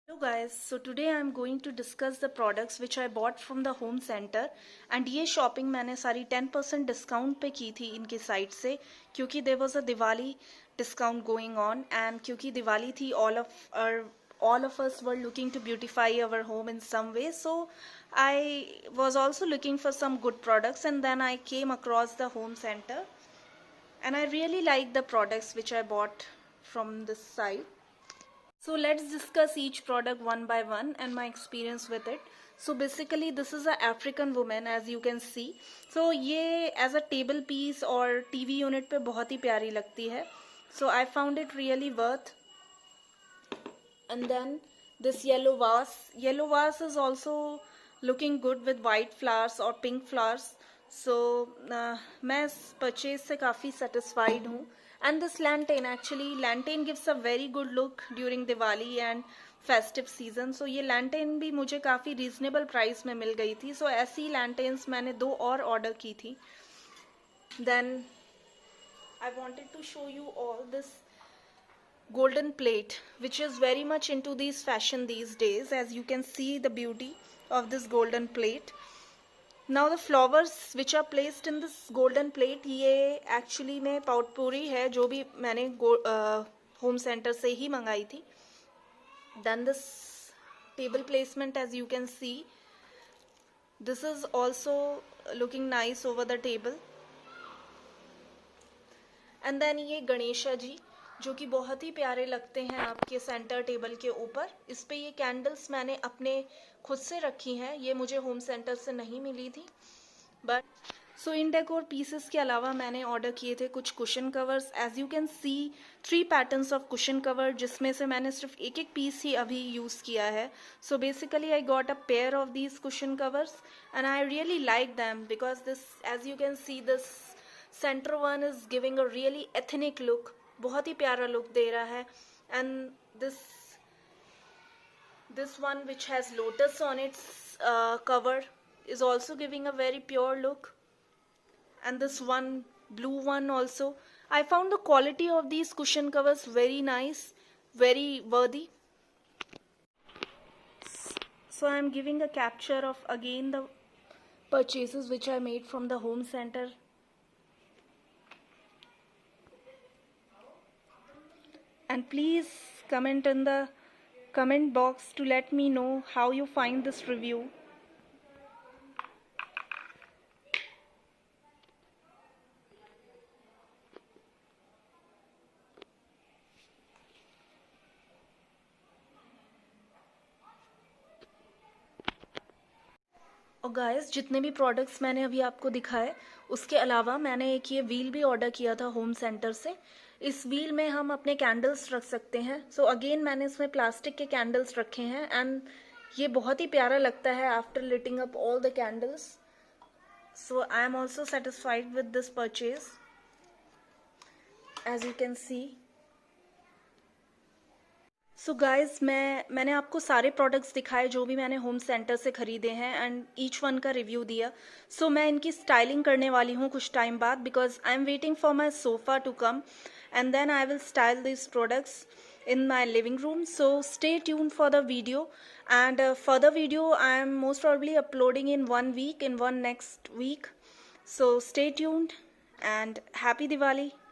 Hello guys, so today I'm going to discuss the products which I bought from the home center and ये shopping मैंने सारी 10% discount पे की थी इनकी साइट से क्योंकि there was a Diwali discount going on and क्योंकि दिवाली थी all of us were looking to beautify our home in some way, so I was also looking for some good products and then I came across the home center and I really like the products which I bought from this site. So let's discuss each product one by one and my experience with it. So basically this is a African woman as you can see. So ये as a table piece और TV unit पे बहुत ही प्यारी लगती है. So I found it really worth. And then this yellow vase. Yellow vase is also looking good with white flowers or pink flowers. So मैं इस purchase से काफ़ी satisfied हूँ. And this lantern gives a very good look during Diwali and festive season. So ये lantern भी मुझे काफ़ी reasonable price में मिल गई थी. So ऐसी lanterns मैंने 2 और order की थी. Then I wanted to show you all this golden plate, which is very much into these fashion these days. As you can see the beauty of this golden plate. Now the flowers which are placed in this golden plate, ये actually में potpourri है जो भी मैंने home center से ही मंगाई थी. Then this table placement, as you can see, this is also looking nice over the table. And then ये गणेशा जी जो कि बहुत ही प्यारे लगते हैं आपके सेंटर टेबल के ऊपर. इस पे ये कैंडल्स मैंने अपने खुद से रखी हैं, ये मुझे होम सेंटर से नहीं मिली थी. But so in decor pieces के अलावा मैंने ऑर्डर किए थे कुछ cushion covers. As you can see 3 patterns of cushion cover, जिसमें से मैंने सिर्फ एक पीस ही अभी यूज़ किया है. So basically I got a pair of these cushion covers and I really like them because this, as you can see, this centre one is giving a really ethnic look. बहुत ही प्यारा look दे रहा है. And this one which has lotus on its cover is also giving a very pure look, and this one blue one also. I found the quality of these cushion covers very nice, very worthy. So I am giving a capture of again the purchases which I made from the home center. And please comment in the comment box to let me know how you find this review. और guys, जितने भी products मैंने अभी आपको दिखाए उसके अलावा मैंने एक ये व्हील भी ऑर्डर किया था होम सेंटर से. इस व्हील में हम अपने कैंडल्स रख सकते हैं. सो अगेन मैंने इसमें प्लास्टिक के कैंडल्स रखे हैं एंड ये बहुत ही प्यारा लगता है after lighting up all the candles. So I am also satisfied with this purchase as you can see. So guys, मैंने आपको सारे प्रोडक्ट्स दिखाए जो भी मैंने होम सेंटर से ख़रीदे हैं एंड ईच वन का रिव्यू दिया. सो मैं इनकी स्टाइलिंग करने वाली हूँ कुछ टाइम बाद because I am waiting for my sofa to come and then I will style this products in my living room. So stay tuned for the video, and further video I am most probably uploading in 1 week, in one next week. So stay tuned and happy Diwali.